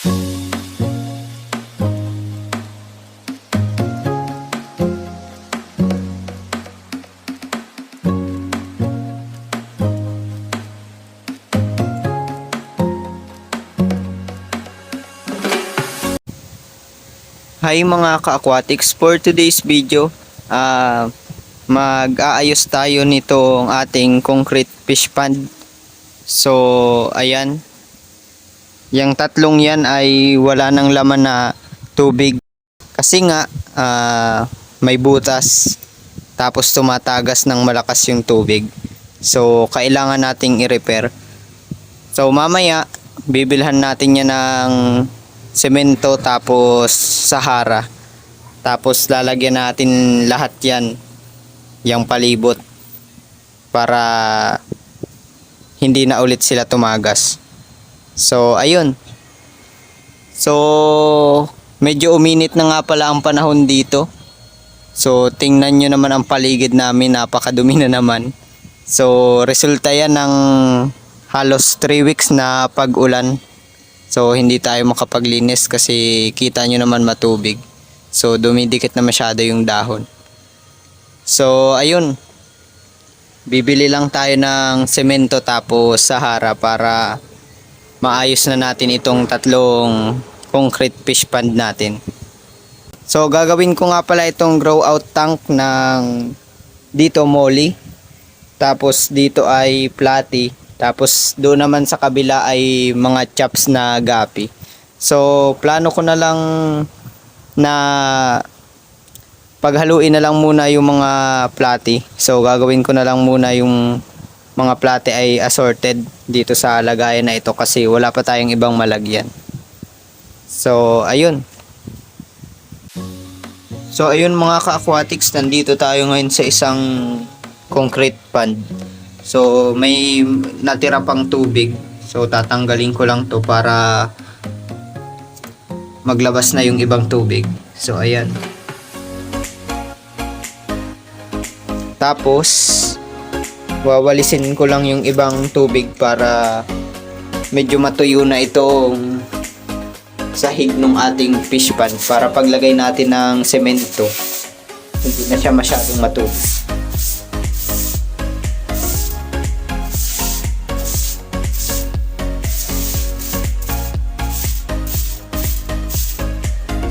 Hi mga ka-aquatics, for today's video mag-aayos tayo nitong ating concrete fish pond. So ayan, yung tatlong yan ay wala nang laman na tubig kasi nga may butas, tapos tumatagas ng malakas yung tubig. So kailangan nating i-repair. So mamaya bibilhan natin yan ng semento tapos sahara, tapos lalagyan natin lahat yan, yung palibot, para hindi na ulit sila tumagas. So ayun, so medyo uminit na nga pala ang panahon dito. So tingnan nyo naman ang paligid namin, napakadumi na naman. So resulta yan ng halos 3 weeks na pag-ulan. So hindi tayo makapaglinis kasi kita nyo naman matubig. So dumidikit na masyado yung dahon. So ayun, bibili lang tayo ng semento tapos sahara para maayos na natin itong tatlong concrete fish pond natin. So gagawin ko nga pala itong grow out tank ng dito molly, tapos dito ay platy, tapos doon naman sa kabila ay mga chops na gapi. So plano ko na lang na paghaluin na lang muna yung mga platy. So gagawin ko na lang muna yung mga platy ay assorted dito sa lagayan na ito kasi wala pa tayong ibang malagyan. So ayun. So ayun mga ka-aquatics, nandito tayo ngayon sa isang concrete pond. So may natira pang tubig. So tatanggalin ko lang to para maglabas na yung ibang tubig. So ayan. Tapos wawalisin ko lang yung ibang tubig para medyo matuyo na itong sahig ng ating fish pond, para paglagay natin ng semento hindi na siya masyadong matubig.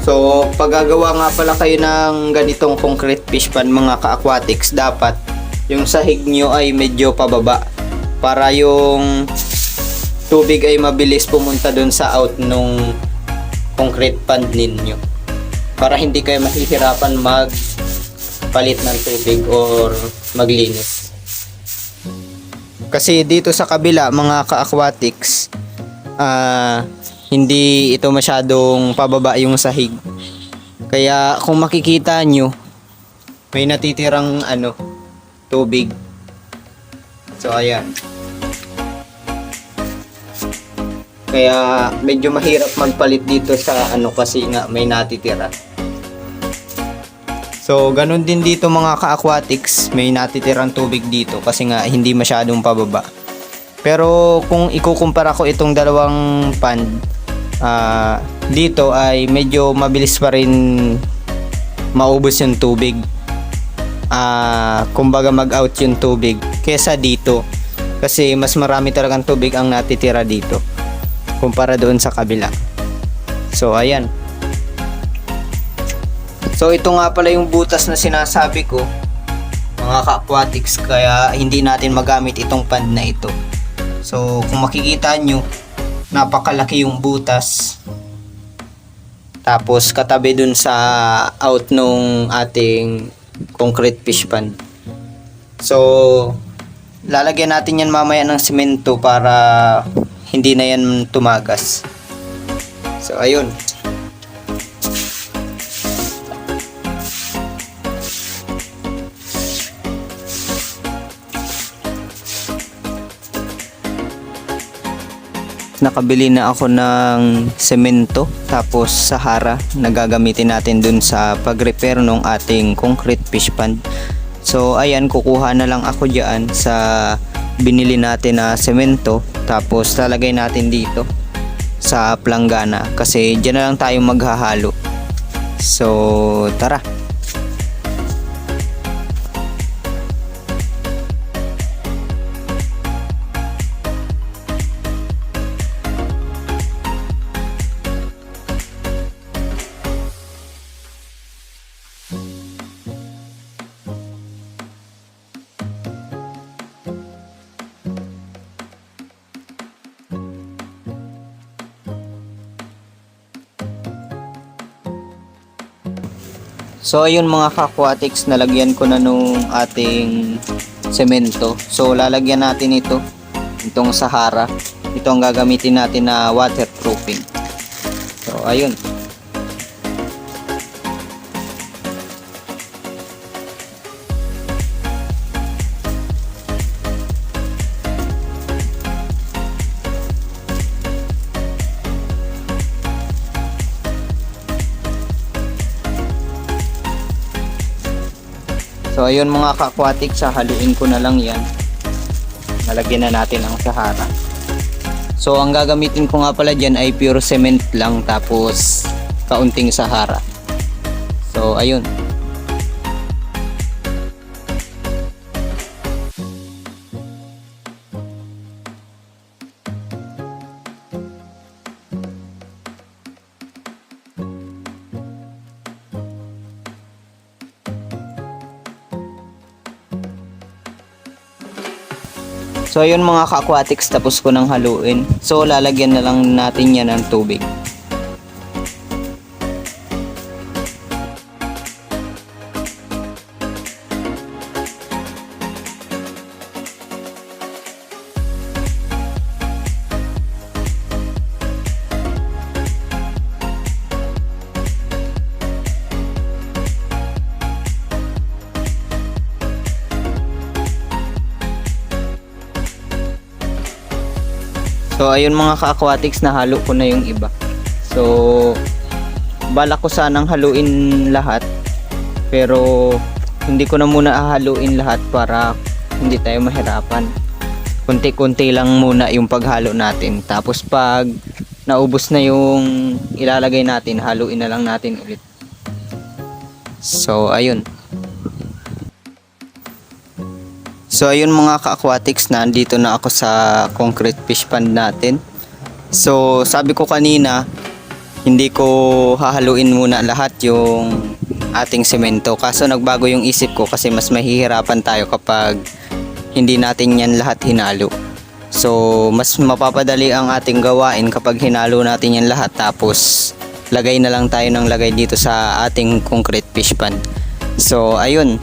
So pag gagawa nga pala kayo ng ganitong concrete fish pond mga ka-aquatics, dapat yung sahig nyo ay medyo pababa para yung tubig ay mabilis pumunta dun sa out nung concrete pond ninyo, para hindi kayo mahihirapan magpalit ng tubig or maglinis. Kasi dito sa kabila mga ka-aquatics, hindi ito masyadong pababa yung sahig. Kaya kung makikita nyo, may natitirang tubig. So ayan. Kaya medyo mahirap magpalit dito sa kasi nga may natitira. So ganun din dito mga ka-aquatics, may natitirang tubig dito kasi nga hindi masyadong pababa. Pero kung ikukumpara ko itong dalawang pond, dito ay medyo mabilis pa rin maubos yung tubig. Kumbaga mag-out yung tubig kesa dito, kasi mas marami talagang tubig ang natitira dito kumpara doon sa kabila. So ayan. So ito nga pala yung butas na sinasabi ko mga ka-aquatics, kaya hindi natin magamit itong pond na ito. So kung makikita nyo, napakalaki yung butas, tapos katabi dun sa out nung ating concrete fish pond. So lalagyan natin yan mamaya ng semento para hindi na yan tumagas. So ayun. Nakabili na ako ng semento tapos sahara na gagamitin natin dun sa pag-repair ng ating concrete fish pond. So ayan, kukuha na lang ako dyan sa binili natin na semento, tapos lalagay natin dito sa planggana kasi diyan na lang tayo maghahalo. So tara. So ayun mga ka-aquatics, nalagyan ko na nung ating semento. So lalagyan natin itong Sahara. Ito ang gagamitin natin na waterproofing. So ayun. So ayun mga ka-aquatics, haluin ko na lang yan. Nalagyan na natin ang Sahara. So ang gagamitin ko nga pala dyan ay pure cement lang tapos kaunting Sahara. So ayun. So ayun mga ka-aquatics, tapos ko nang haluin. So lalagyan na lang natin yan ng tubig. So ayun mga ka-aquatics, nahalo ko na yung iba. So balak ko sanang haluin lahat, pero hindi ko na muna hahaluin lahat para hindi tayo mahirapan. Kunti-kunti lang muna yung paghalo natin. Tapos pag naubos na yung ilalagay natin, haluin na lang natin ulit. So ayun. So ayun mga ka-aquatics, nandito na ako sa concrete fish pond natin. So sabi ko kanina, hindi ko hahaluin muna lahat yung ating semento. Kaso nagbago yung isip ko kasi mas mahihirapan tayo kapag hindi natin yan lahat hinalo. So mas mapapadali ang ating gawain kapag hinalo natin yan lahat tapos lagay na lang tayo ng lagay dito sa ating concrete fish pond. So ayun.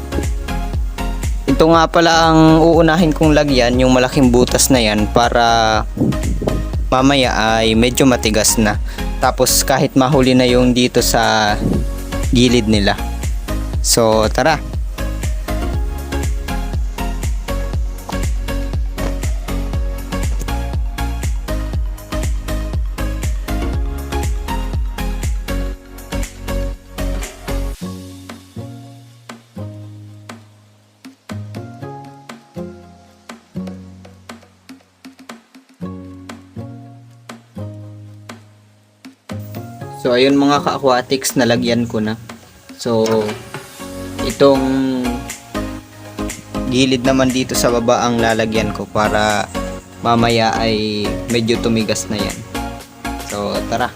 Ito nga pala ang uunahin kong lagyan, yung malaking butas na yan, para mamaya ay medyo matigas na. Tapos kahit mahuli na yung dito sa gilid nila. So tara. So ayun mga ka-aquatics, nalagyan ko na. So itong gilid naman dito sa baba ang lalagyan ko para mamaya ay medyo tumigas na yan. So tara.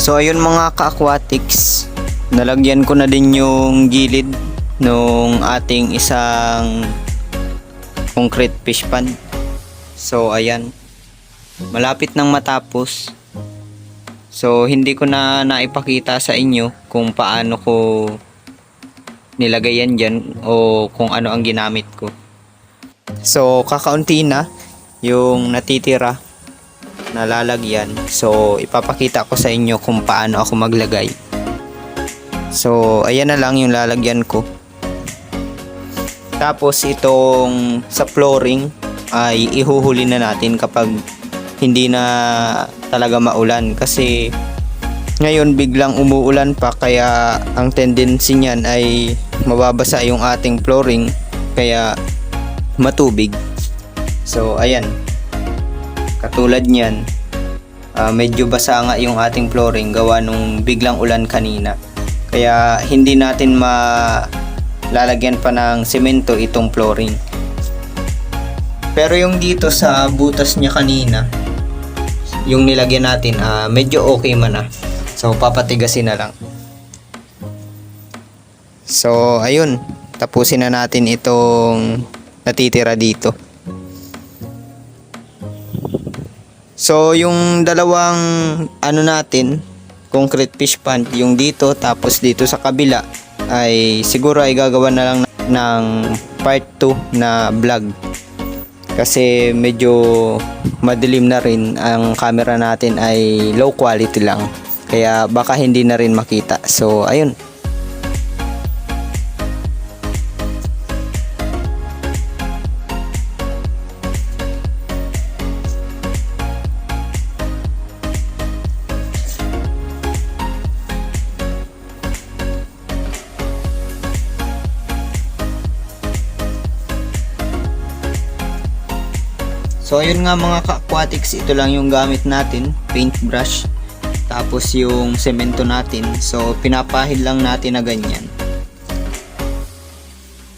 So ayun mga ka-aquatics, nalagyan ko na din yung gilid nung ating isang concrete fish pond. So ayan, malapit nang matapos. So hindi ko na naipakita sa inyo kung paano ko nilagay yan dyan o kung ano ang ginamit ko. So kakaunti na yung natitira na lalagyan. So ipapakita ko sa inyo kung paano ako maglagay. So ayan na lang yung lalagyan ko. Tapos itong sa flooring ay ihuhuli na natin kapag hindi na talaga maulan, kasi ngayon biglang umuulan pa, kaya ang tendency niyan ay mababasa yung ating flooring, kaya matubig. So ayan, katulad niyan, medyo basa nga yung ating flooring gawa nung biglang ulan kanina, kaya hindi natin lalagyan pa ng semento itong flooring. Pero yung dito sa butas niya kanina, yung nilagyan natin, medyo okay man na. So papatigasin na lang. So ayun, tapusin na natin itong natitira dito. So yung dalawang natin, concrete fish pond, yung dito tapos dito sa kabila, ay siguro ay gagawa na lang ng part 2 na vlog, kasi medyo madilim na rin, ang camera natin ay low quality lang, kaya baka hindi na rin makita. So ayun. So ayun nga mga ka-aquatics, ito lang yung gamit natin, paintbrush, tapos yung semento natin. So pinapahid lang natin na ganyan.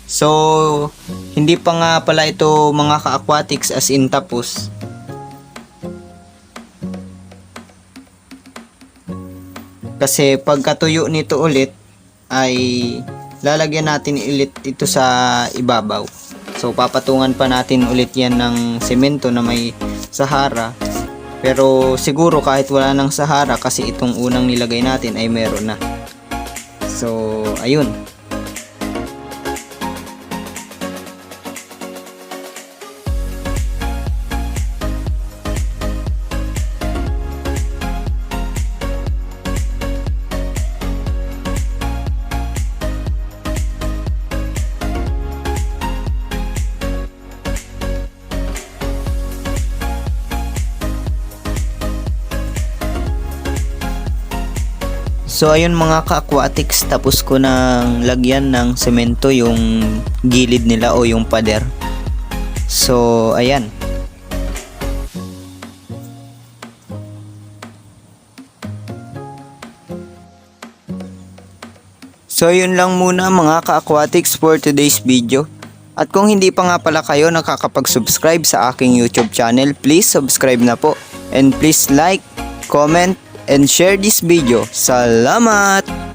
So hindi pa nga pala ito mga ka-aquatics as in tapos. Kasi pagkatuyo nito ulit ay lalagyan natin ulit ito sa ibabaw. So papatungan pa natin ulit yan ng semento na may sahara. Pero siguro kahit wala ng sahara, kasi itong unang nilagay natin ay meron na. So ayun. So ayun mga ka-aquatics, tapos ko nang lagyan ng semento yung gilid nila o yung pader. So ayan. So yun lang muna mga ka-aquatics for today's video. At kung hindi pa nga pala kayo nakakapag-subscribe sa aking YouTube channel, please subscribe na po. And please like, comment, and share this video. Salamat!